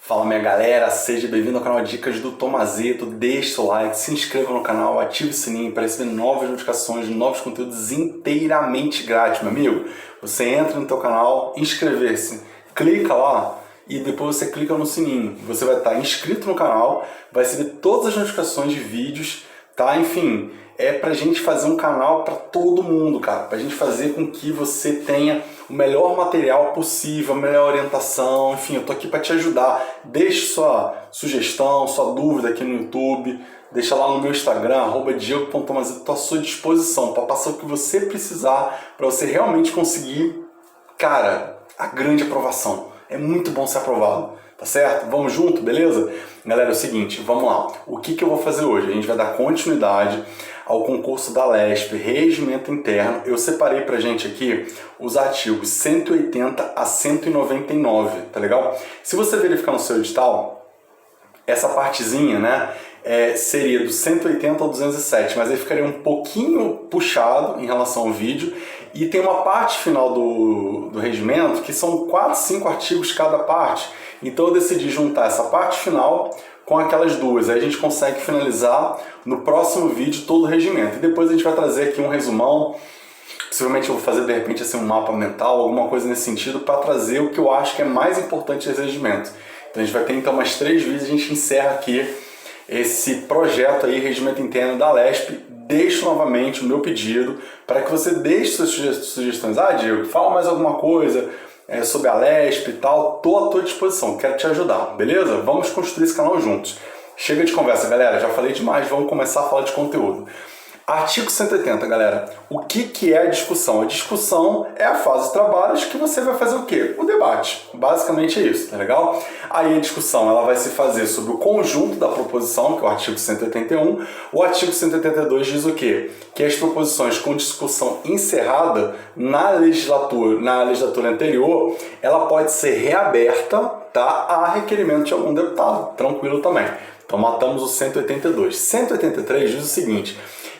Fala minha galera, seja bem-vindo ao canal Dicas do Tomazeto, deixe seu like, se inscreva no canal, ative o sininho para receber novas notificações de novos conteúdos inteiramente grátis, meu amigo. Você entra no teu canal, inscrever-se, clica lá e depois você clica no sininho. Você vai estar inscrito no canal, vai receber todas as notificações de vídeos, tá? Enfim, é pra gente fazer um canal para todo mundo, cara, pra gente fazer com que você tenha o melhor material possível, a melhor orientação, enfim, eu tô aqui para te ajudar. Deixe sua sugestão, sua dúvida aqui no YouTube, deixa lá no meu Instagram, @diego.tomazeto, tô à sua disposição para passar o que você precisar para você realmente conseguir, cara, a grande aprovação. É muito bom ser aprovado, tá certo? Vamos junto, beleza? Galera, é o seguinte, vamos lá. O que eu vou fazer hoje? A gente vai dar continuidade ao concurso da LESP, Regimento Interno. Eu separei pra gente aqui os artigos 180 a 199, tá legal? Se você verificar no seu edital, essa partezinha, né, seria do 180 ao 207, mas aí ficaria um pouquinho puxado em relação ao vídeo. E tem uma parte final do regimento que são 4, 5 artigos cada parte. Então eu decidi juntar essa parte final com aquelas duas. Aí a gente consegue finalizar no próximo vídeo todo o regimento. E depois a gente vai trazer aqui um resumão. Possivelmente eu vou fazer de repente assim, um mapa mental, alguma coisa nesse sentido, para trazer o que eu acho que é mais importante desse regimento. Então a gente vai ter então umas 3 vezes, a gente encerra aqui esse projeto aí, Regimento Interno da LESP. Deixo novamente o meu pedido para que você deixe suas sugestões. Ah, Diego, fala mais alguma coisa sobre a LESP e tal. Estou à tua disposição, quero te ajudar, beleza? Vamos construir esse canal juntos. Chega de conversa, galera, já falei demais, vamos começar a falar de conteúdo. Artigo 180, galera. O que é a discussão? A discussão é a fase de trabalhos que você vai fazer o quê? O debate. Basicamente é isso, tá legal? Aí a discussão ela vai se fazer sobre o conjunto da proposição, que é o artigo 181. O artigo 182 diz o quê? Que as proposições com discussão encerrada na legislatura anterior, ela pode ser reaberta, tá, a requerimento de algum deputado. Tranquilo também. Então matamos o 182. 183 diz o seguinte,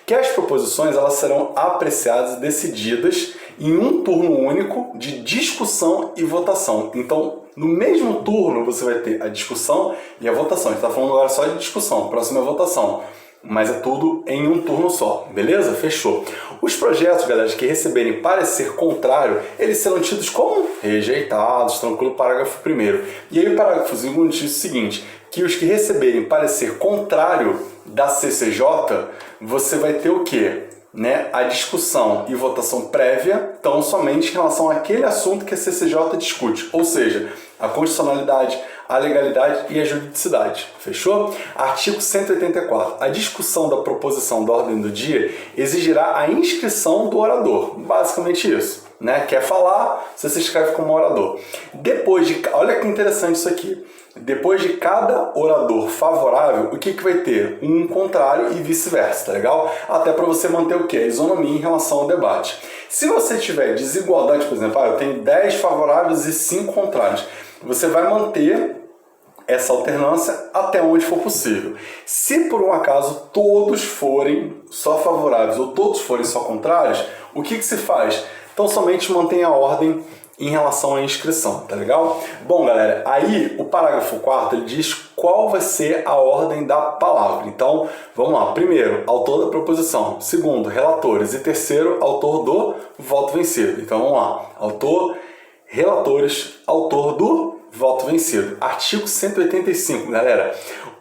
que as proposições elas serão apreciadas e decididas em um turno único de discussão e votação. Então, no mesmo turno você vai ter a discussão e a votação. A gente está falando agora só de discussão, próxima é a votação. Mas é tudo em um turno só, beleza? Fechou. Os projetos, galera, que receberem parecer contrário, eles serão tidos como rejeitados, tranquilo, parágrafo 1º. E aí o parágrafo 2º diz o seguinte, que os que receberem parecer contrário da CCJ, você vai ter o quê? Né? A discussão e votação prévia tão somente em relação àquele assunto que a CCJ discute, ou seja, a constitucionalidade, a legalidade e a juridicidade. Fechou? Artigo 184. A discussão da proposição da ordem do dia exigirá a inscrição do orador. Basicamente isso. Né? Quer falar, você se inscreve como orador. Depois de... Olha que interessante isso aqui. Depois de cada orador favorável, o que vai ter? Um contrário e vice-versa, tá legal? Até para você manter o quê? A isonomia em relação ao debate. Se você tiver desigualdade, por exemplo, eu tenho 10 favoráveis e 5 contrários, você vai manter essa alternância até onde for possível. Se por um acaso todos forem só favoráveis ou todos forem só contrários, o que se faz? Então somente mantém a ordem em relação à inscrição, tá legal? Bom, galera, aí o parágrafo 4º ele diz qual vai ser a ordem da palavra. Então, vamos lá. Primeiro, autor da proposição. Segundo, relatores. E terceiro, autor do voto vencido. Então, vamos lá. Autor, relatores, autor do voto vencido. Artigo 185, galera.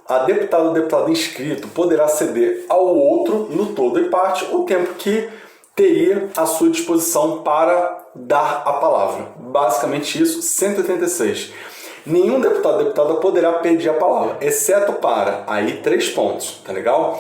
A deputada ou deputado inscrito poderá ceder ao outro, no todo e parte, o tempo que teria à sua disposição para dar a palavra. Basicamente isso. 186. Nenhum deputado ou deputada poderá pedir a palavra, exceto para, aí 3 pontos, tá legal?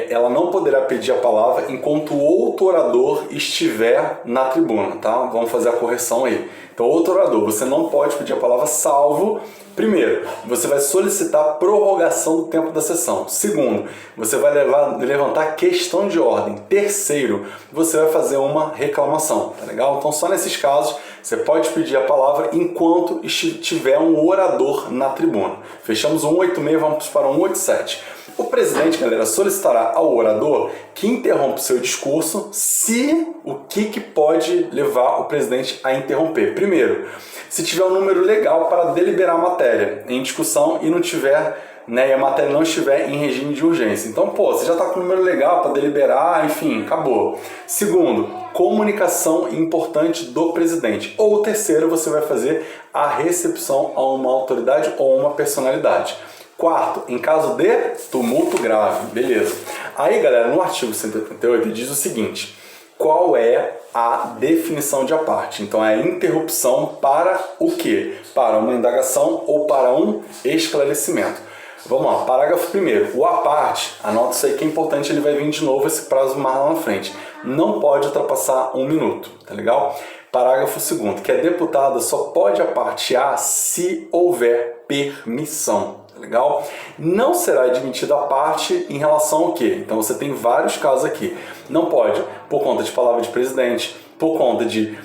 Ela não poderá pedir a palavra enquanto o outro orador estiver na tribuna, tá? Vamos fazer a correção aí. Então, outro orador, você não pode pedir a palavra salvo... Primeiro, você vai solicitar prorrogação do tempo da sessão. Segundo, você vai levantar questão de ordem. Terceiro, você vai fazer uma reclamação, tá legal? Então, só nesses casos, você pode pedir a palavra enquanto tiver um orador na tribuna. Fechamos o 186, vamos para o 187. O presidente, galera, solicitará ao orador que interrompa o seu discurso se o que pode levar o presidente a interromper. Primeiro, se tiver um número legal para deliberar a matéria em discussão e não tiver, né, e a matéria não estiver em regime de urgência. Então, você já está com um número legal para deliberar, enfim, acabou. Segundo, comunicação importante do presidente. Ou terceiro, você vai fazer a recepção a uma autoridade ou uma personalidade. Quarto, em caso de tumulto grave. Beleza. Aí, galera, no artigo 188 diz o seguinte: qual é a definição de à parte? Então, é a interrupção para o quê? Para uma indagação ou para um esclarecimento. Vamos lá, parágrafo 1º. O à parte, anota isso aí que é importante, ele vai vir de novo esse prazo mais lá na frente. Não pode ultrapassar 1 minuto, tá legal? Parágrafo 2º, que a deputada só pode apartear se houver permissão. Legal? Não será admitida a parte em relação ao quê? Então você tem vários casos aqui. Não pode por conta de palavra de presidente, por conta de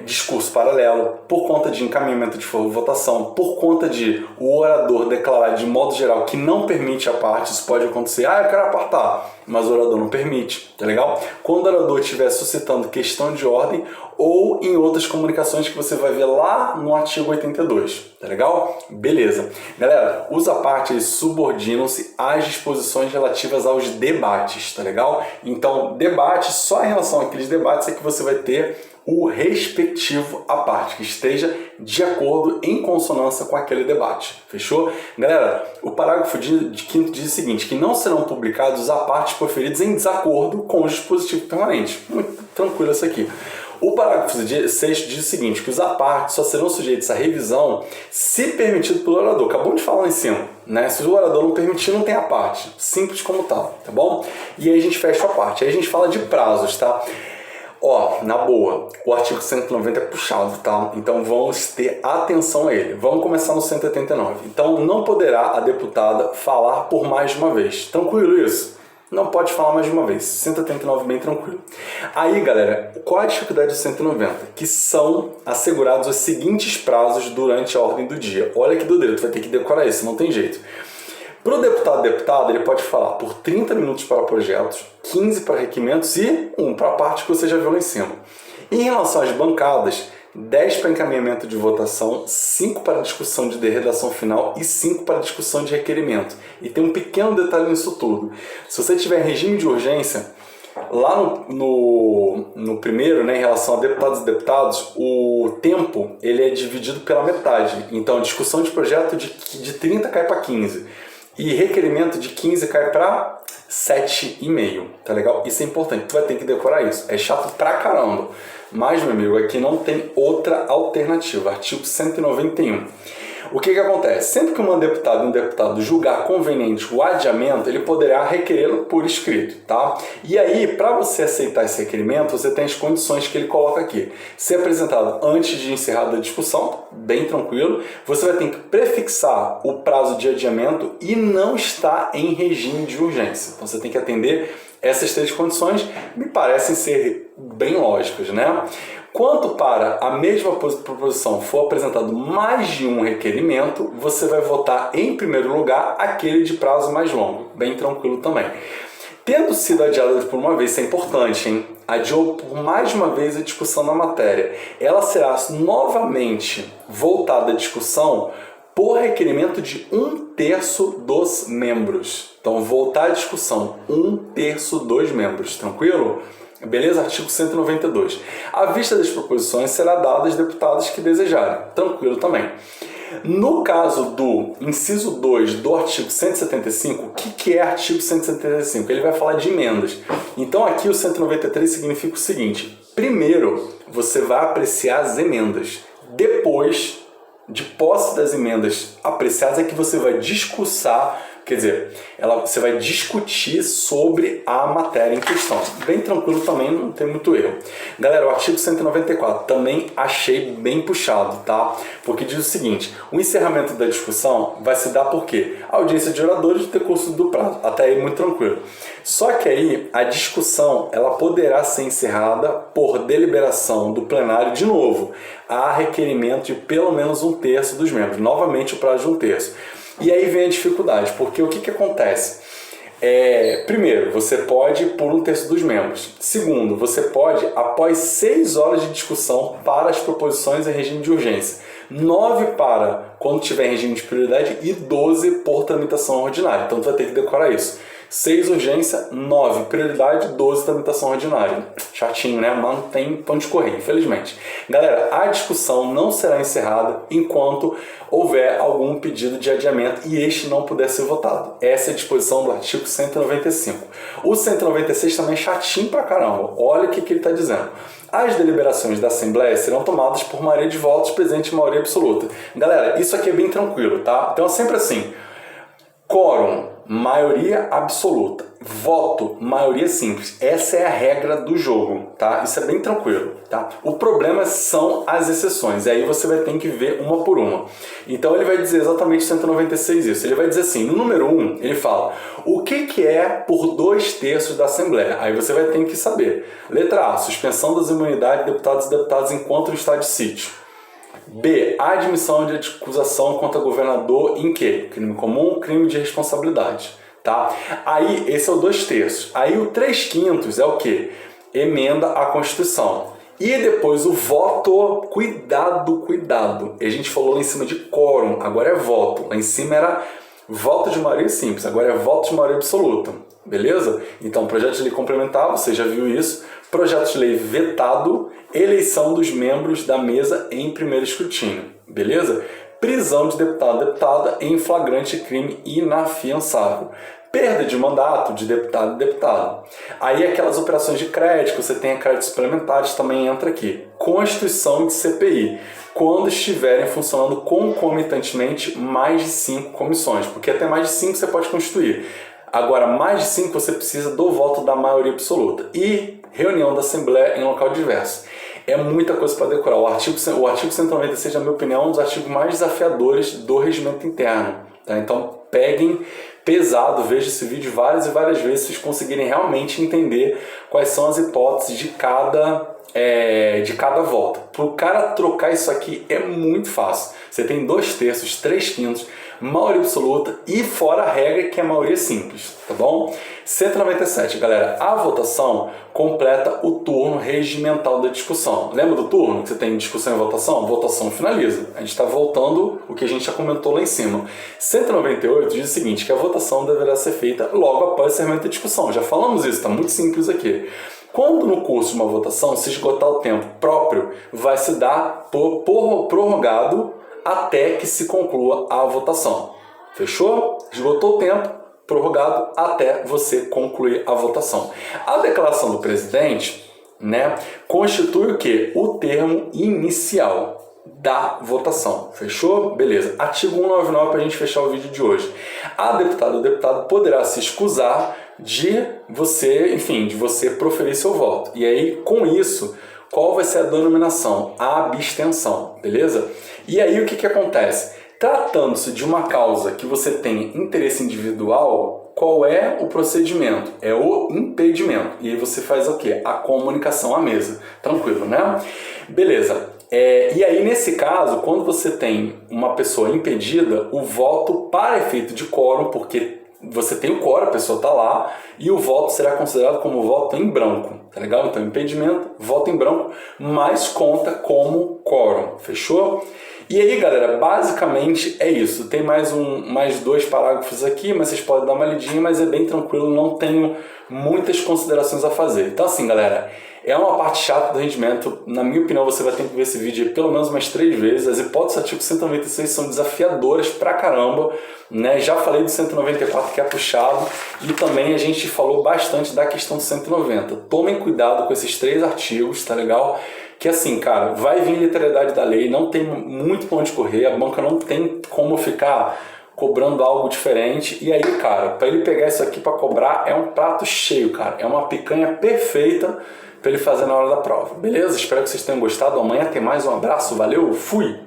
discurso paralelo, por conta de encaminhamento de votação, por conta de o orador declarar de modo geral que não permite a parte. Isso pode acontecer, eu quero apartar, mas o orador não permite, tá legal? Quando o orador estiver suscitando questão de ordem ou em outras comunicações que você vai ver lá no artigo 82, tá legal? Beleza. Galera, os à parte subordinam-se às disposições relativas aos debates, tá legal? Então, debate, só em relação àqueles debates é que você vai ter o respectivo à parte, que esteja de acordo, em consonância com aquele debate. Fechou? Galera, o parágrafo de 5º diz o seguinte, que não serão publicados os à parte proferidos em desacordo com o dispositivo permanente. Muito tranquilo isso aqui. O parágrafo 6 diz o seguinte, que os à parte só serão sujeitos à revisão se permitido pelo orador. Acabou de falar lá em cima, né? Se o orador não permitir, não tem à parte. Simples como tal, tá bom? E aí a gente fecha a parte. Aí a gente fala de prazos, tá? Na boa, o artigo 190 é puxado, tá? Então vamos ter atenção a ele. Vamos começar no 189. Então não poderá a deputada falar por mais de uma vez. Tranquilo isso? Não pode falar mais de uma vez. 189 bem tranquilo. Aí, galera, qual a dificuldade do 190? Que são assegurados os seguintes prazos durante a ordem do dia. Olha que doideira, tu vai ter que decorar isso, não tem jeito. Para o deputado, ele pode falar por 30 minutos para projetos, 15 para requerimentos e 1 para a parte que você já viu lá em cima. Em relação às bancadas, 10 para encaminhamento de votação, 5 para discussão de redação final e 5 para discussão de requerimento. E tem um pequeno detalhe nisso tudo. Se você tiver regime de urgência, lá no primeiro, né, em relação a deputados e deputados, o tempo ele é dividido pela metade. Então, discussão de projeto de 30 cai para 15. E requerimento de 15 cai para 7,5, tá legal? Isso é importante, tu vai ter que decorar isso. É chato pra caramba. Mas, meu amigo, aqui não tem outra alternativa. Artigo 191. O que acontece? Sempre que uma deputada e um deputado julgar conveniente o adiamento, ele poderá requerê-lo por escrito, tá? E aí, para você aceitar esse requerimento, você tem as condições que ele coloca aqui. Ser apresentado antes de encerrada a discussão, bem tranquilo. Você vai ter que prefixar o prazo de adiamento e não está em regime de urgência. Então, você tem que atender essas 3 condições, me parecem ser bem lógicas, né? Quanto para a mesma proposição for apresentado mais de um requerimento, você vai votar em primeiro lugar aquele de prazo mais longo. Bem tranquilo também. Tendo sido adiada por uma vez, isso é importante, hein? Adiou por mais de uma vez a discussão da matéria. Ela será novamente voltada à discussão por requerimento de 1/3 dos membros. Então, voltar à discussão, 1/3 dos membros. Tranquilo? Beleza? Artigo 192. A vista das proposições será dada aos deputados que desejarem. Tranquilo também. No caso do inciso 2 do artigo 175, o que é artigo 175? Ele vai falar de emendas. Então aqui o 193 significa o seguinte: primeiro você vai apreciar as emendas, depois, de posse das emendas apreciadas, é que você vai discursar. Quer dizer, você vai discutir sobre a matéria em questão. Bem tranquilo também, não tem muito erro. Galera, o artigo 194 também achei bem puxado, tá? Porque diz o seguinte: o encerramento da discussão vai se dar por quê? Audiência de oradores de decurso do prazo. Até aí, muito tranquilo. Só que aí, a discussão, ela poderá ser encerrada por deliberação do plenário de novo. Há requerimento de pelo menos 1/3 dos membros. Novamente, o prazo de 1/3. E aí vem a dificuldade, porque o que acontece? Primeiro, você pode por 1/3 dos membros. Segundo, você pode após 6 horas de discussão para as proposições em regime de urgência. 9 para quando tiver em regime de prioridade e 12 por tramitação ordinária. Então, tu vai ter que decorar isso. 6 urgência, 9 prioridade, 12 tramitação ordinária. Chatinho, né? Mas não tem pra onde correr, infelizmente. Galera, a discussão não será encerrada enquanto houver algum pedido de adiamento e este não puder ser votado. Essa é a disposição do artigo 195. O 196 também é chatinho pra caramba. Olha o que ele está dizendo. As deliberações da Assembleia serão tomadas por maioria de votos presente em maioria absoluta. Galera, isso aqui é bem tranquilo, tá? Então é sempre assim. Quórum, maioria absoluta. Voto, maioria simples. Essa é a regra do jogo, tá? Isso é bem tranquilo, tá? O problema são as exceções. E aí você vai ter que ver uma por uma. Então ele vai dizer exatamente 196 isso. Ele vai dizer assim, no número 1, ele fala o que é por 2/3 da Assembleia. Aí você vai ter que saber. Letra A, suspensão das imunidades de deputados e deputadas enquanto o estado de sítio. B. Admissão de acusação contra governador em quê? Crime comum, crime de responsabilidade. Tá? Aí, esse é o 2/3. Aí o 3/5 é o quê? Emenda à Constituição. E depois o voto, cuidado. A gente falou lá em cima de quórum, agora é voto. Lá em cima era voto de maioria simples, agora é voto de maioria absoluta. Beleza? Então, projeto de lei complementar, você já viu isso. Projeto de lei vetado, eleição dos membros da mesa em primeiro escrutínio. Beleza? Prisão de deputado, deputada em flagrante crime inafiançável. Perda de mandato de deputado e deputada. Aí aquelas operações de crédito, você tem créditos suplementares, também entra aqui. Constituição de CPI. Quando estiverem funcionando concomitantemente mais de 5 comissões. Porque até mais de 5 você pode constituir. Agora, mais de 5 você precisa do voto da maioria absoluta. E reunião da Assembleia em local diverso. É muita coisa para decorar. O artigo 196, na minha opinião, é um dos artigos mais desafiadores do regimento interno. Tá? Então, peguem pesado, veja esse vídeo várias e várias vezes, se vocês conseguirem realmente entender quais são as hipóteses de cada voto. Para o cara trocar isso aqui é muito fácil. Você tem 2/3, 3/5, maioria absoluta e fora a regra que é a maioria simples, tá bom? 197, galera, a votação completa o turno regimental da discussão. Lembra do turno que você tem discussão e votação? Votação finaliza. A gente está voltando o que a gente já comentou lá em cima. 198 diz o seguinte, que a votação deverá ser feita logo após o encerramento da discussão. Já falamos isso, está muito simples aqui. Quando no curso de uma votação se esgotar o tempo próprio, vai se dar por prorrogado até que se conclua a votação. Fechou? Esgotou o tempo, prorrogado até você concluir a votação. A declaração do presidente, né, constitui o quê? O termo inicial da votação. Fechou? Beleza. Artigo 199 para a gente fechar o vídeo de hoje. A deputada ou deputado poderá se excusar de você proferir seu voto. E aí, com isso, qual vai ser a denominação? A abstenção, beleza? E aí, o que acontece? Tratando-se de uma causa que você tem interesse individual, qual é o procedimento? É o impedimento. E aí você faz o quê? A comunicação à mesa. Tranquilo, né? Beleza. E aí, nesse caso, quando você tem uma pessoa impedida, o voto para efeito de quórum, porque você tem o quórum, a pessoa está lá, e o voto será considerado como voto em branco, tá legal? Então, impedimento, voto em branco, mas conta como quórum, fechou? E aí, galera, basicamente é isso. Tem mais 2 parágrafos aqui, mas vocês podem dar uma lidinha, mas é bem tranquilo, não tenho muitas considerações a fazer. Então, assim, galera, é uma parte chata do rendimento. Na minha opinião, você vai ter que ver esse vídeo pelo menos umas 3 vezes. As hipóteses do artigo 196 são desafiadoras pra caramba, né? Já falei do 194 que é puxado e também a gente falou bastante da questão do 190. Tomem cuidado com esses 3 artigos, tá legal? Que assim, cara, vai vir literalidade da lei, não tem muito pra onde correr, a banca não tem como ficar cobrando algo diferente. E aí, cara, para ele pegar isso aqui para cobrar é um prato cheio, cara. É uma picanha perfeita para ele fazer na hora da prova. Beleza? Espero que vocês tenham gostado. Amanhã tem mais um abraço. Valeu, fui!